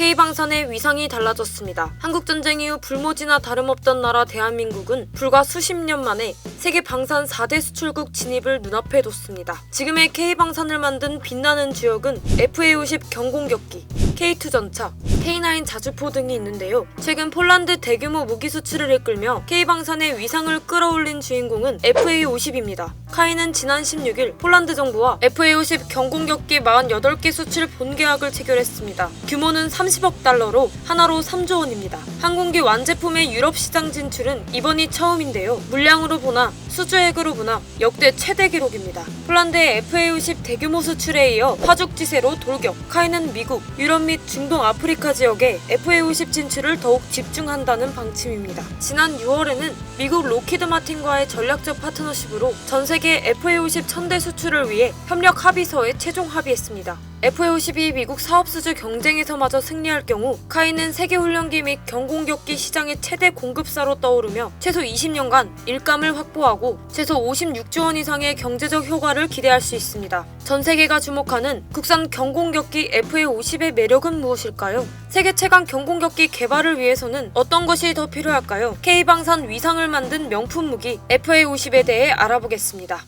K방산의 위상이 달라졌습니다. 한국전쟁 이후 불모지나 다름없던 나라 대한민국은 불과 수십 년 만에 세계 방산 4대 수출국 진입을 눈앞에 뒀습니다. 지금의 K방산을 만든 빛나는 주역은 FA-50 경공격기, K2 전차, K9 자주포 등이 있는데요. 최근 폴란드 대규모 무기 수출을 이끌며 K방산의 위상을 끌어올린 주인공은 FA-50입니다. 카이는 지난 16일 폴란드 정부와 FA-50 경공격기 48개 수출 본계약을 체결했습니다. 규모는 30억 달러로 하나로 3조 원입니다. 항공기 완제품의 유럽 시장 진출은 이번이 처음인데요. 물량으로 보나 수주액으로 보나 역대 최대 기록입니다. 폴란드의 FA-50 대규모 수출에 이어 파죽지세로 돌격. 카이는 미국, 유럽 및 중동 아프리카 지역에 FA-50 진출을 더욱 집중한다는 방침입니다. 지난 6월에는 미국 로키드 마틴과의 전략적 파트너십으로 전 세계 FA-50 1000대 수출을 위해 협력 합의서에 최종 합의했습니다. FA-50이 미국 사업수주 경쟁에서마저 승리할 경우 카이는 세계훈련기 및 경공격기 시장의 최대 공급사로 떠오르며 최소 20년간 일감을 확보하고 최소 56조 원 이상의 경제적 효과를 기대할 수 있습니다. 전 세계가 주목하는 국산 경공격기 FA-50의 매력은 무엇일까요? 세계 최강 경공격기 개발을 위해서는 어떤 것이 더 필요할까요? K방산 위상을 만든 명품 무기 FA-50에 대해 알아보겠습니다.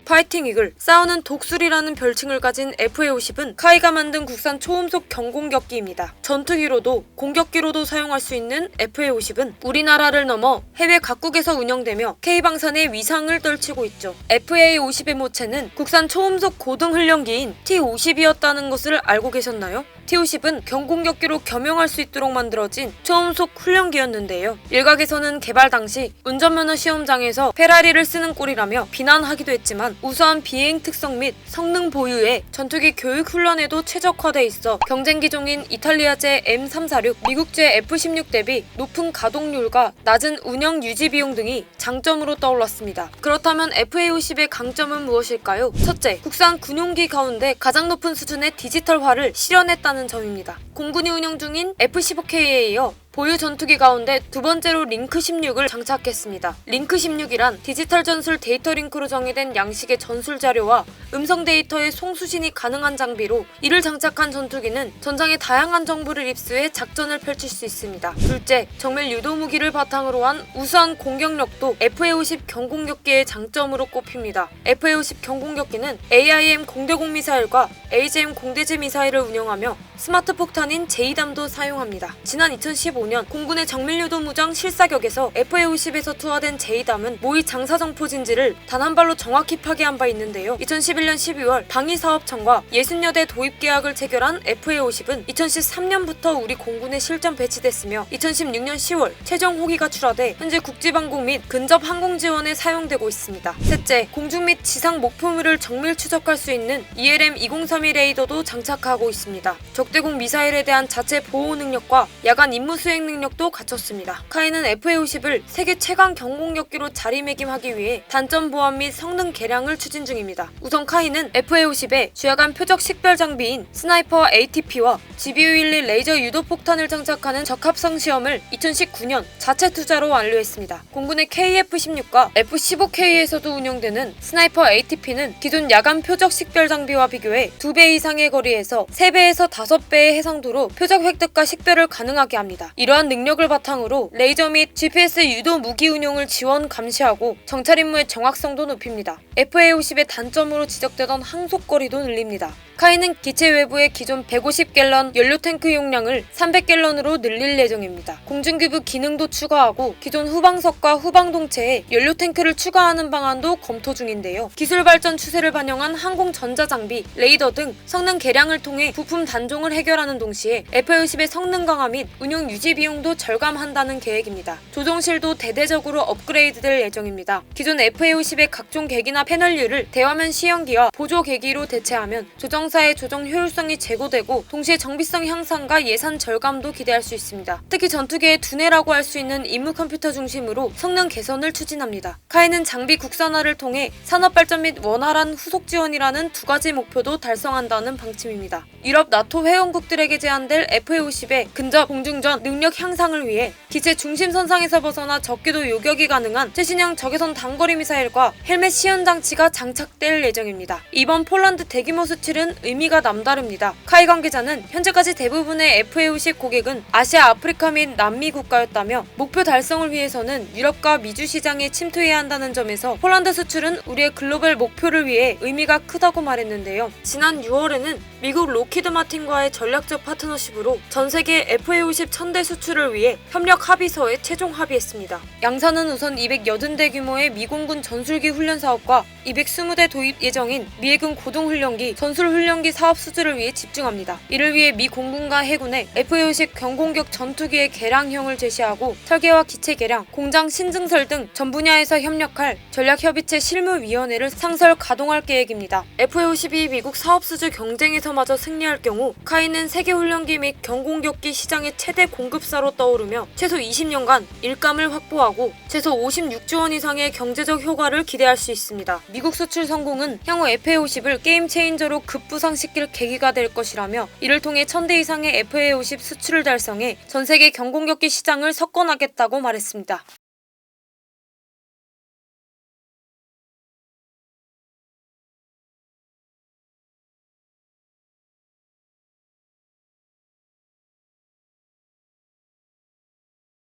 파이팅 이글, 싸우는 독수리라는 별칭을 가진 FA-50은 카이가 만든 국산 초음속 경공격기입니다. 전투기로도 공격기로도 사용할 수 있는 FA-50은 우리나라를 넘어 해외 각국에서 운영되며 K방산의 위상을 떨치고 있죠. FA-50의 모체는 국산 초음속 고등훈련기인 T-50이었다는 것을 알고 계셨나요? T-50은 경공격기로 겸용할 수 있도록 만들어진 초음속 훈련기였는데요. 일각에서는 개발 당시 운전면허 시험장에서 페라리를 쓰는 꼴이라며 비난하기도 했지만 우수한 비행 특성 및 성능 보유에 전투기 교육 훈련에도 최적화돼 있어 경쟁 기종인 이탈리아제 M346, 미국제 F-16 대비 높은 가동률과 낮은 운영 유지 비용 등이 장점으로 떠올랐습니다. 그렇다면 FA-50의 강점은 무엇일까요? 첫째, 국산 군용기 가운데 가장 높은 수준의 디지털화를 실현했다는 점입니다. 공군이 운영 중인 F-15K에 이어 보유 전투기 가운데 두 번째로 링크 16을 장착했습니다. 링크 16이란 디지털 전술 데이터 링크로 정의된 양식의 전술 자료와 음성 데이터의 송수신이 가능한 장비로 이를 장착한 전투기는 전장의 다양한 정보를 입수해 작전을 펼칠 수 있습니다. 둘째, 정밀 유도 무기를 바탕으로 한 우수한 공격력도 FA-50 경공격기의 장점으로 꼽힙니다. FA-50 경공격기는 AIM 공대공 미사일과 AGM 공대지 미사일을 운영하며 스마트 폭탄인 제이담도 사용합니다. 지난 2015년 공군의 정밀유도 무장 실사격에서 FA-50에서 투하된 제이담은 모의 장사정포 진지를 단 한 발로 정확히 파괴한 바 있는데요. 2011년 12월 방위사업청과 60여대 도입 계약을 체결한 FA-50은 2013년부터 우리 공군에 실전 배치됐으며 2016년 10월 최종 호기가 출하돼 현재 국지방공 및 근접 항공 지원에 사용되고 있습니다. 셋째, 공중 및 지상 목표물을 정밀 추적할 수 있는 ELM-2032 레이더도 장착하고 있습니다. 적대공 미사일에 대한 자체 보호 능력과 야간 임무 수행 능력도 갖췄습니다. 카이는 FA-50을 세계 최강 경공격기로 자리매김하기 위해 단점 보완 및 성능 개량을 추진 중입니다. 우선 카이는 FA-50에 주야간 표적 식별 장비인 스나이퍼 ATP와 GBU-11 레이저 유도 폭탄을 장착하는 적합성 시험을 2019년 자체 투자로 완료했습니다. 공군의 KF-16과 F-15K에서도 운영되는 스나이퍼 ATP는 기존 야간 표적 식별 장비와 비교해 2배 이상의 거리에서 3배에서 5배의 해상도로 표적 획득과 식별을 가능하게 합니다. 이러한 능력을 바탕으로 레이저 및 GPS 유도 무기 운용을 지원 감시하고 정찰 임무의 정확성도 높입니다. FA-50의 단점으로 지적되던 항속거리도 늘립니다. 카이는 기체 외부의 기존 150갤런 연료 탱크 용량을 300갤런으로 늘릴 예정입니다. 공중기부 기능도 추가하고 기존 후방석과 후방동체에 연료 탱크를 추가하는 방안도 검토 중인데요. 기술 발전 추세를 반영한 항공 전자장비, 레이더 등 성능 개량을 통해 부품 단종을 해결하는 동시에 FA-50의 성능 강화 및 운용 유지 비용도 절감한다는 계획입니다. 조종실도 대대적으로 업그레이드될 예정입니다. 기존 FA-50의 각종 계기나 패널류를 대화면 시연기와 보조 계기로 대체하면 조종사의 조종 효율성이 제고되고 동시에 정비성 향상과 예산 절감도 기대할 수 있습니다. 특히 전투기의 두뇌라고 할 수 있는 임무 컴퓨터 중심으로 성능 개선을 추진합니다. 카이는 장비 국산화를 통해 산업 발전 및 원활한 후속 지원이라는 두 가지 목표도 달성한다는 방침입니다. 유럽 나토 회원국들에게 제한될 FA-50의 근접 공중전 능력 향상을 위해 기체 중심선상에서 벗어나 적기도 요격이 가능한 최신형 적외선 단거리 미사일과 헬멧 시연 장치가 장착될 예정입니다. 이번 폴란드 대규모 수출은 수출은 의미가 남다릅니다. 카이 관계자는 현재까지 대부분의 FA50 고객은 아시아, 아프리카 및 남미 국가였다며 목표 달성을 위해서는 유럽과 미주 시장에 침투해야 한다는 점에서 폴란드 수출은 우리의 글로벌 목표를 위해 의미가 크다고 말했는데요. 지난 6월에는 미국 로키드 마틴과의 전략적 파트너십으로 전세계 FA50 1000대 수출을 위해 협력 합의서에 최종 합의했습니다. 양사는 우선 280대 규모의 미공군 전술기 훈련 사업과 220대 도입 예정인 미해군 고동훈련기, 전술훈련기 사업 수주를 위해 집중합니다. 이를 위해 미 공군과 해군에 FA50 경공격 전투기의 개량형을 제시하고 설계와 기체 개량, 공장 신증설 등 전 분야에서 협력할 전략협의체 실무위원회를 상설 가동할 계획입니다. FA50이 미국 사업 수주 경쟁에서마저 승리할 경우 카이는 세계 훈련기 및 경공격기 시장의 최대 공급사로 떠오르며 최소 20년간 일감을 확보하고 최소 56조 원 이상의 경제적 효과를 기대할 수 있습니다. 미국 수출 성공은 향후 FA50을 게임 체인저로 급부상시킬 계기가 될 것이라며 이를 통해 1000대 이상의 FA50 수출을 달성해 전 세계 경공격기 시장을 석권하겠다고 말했습니다.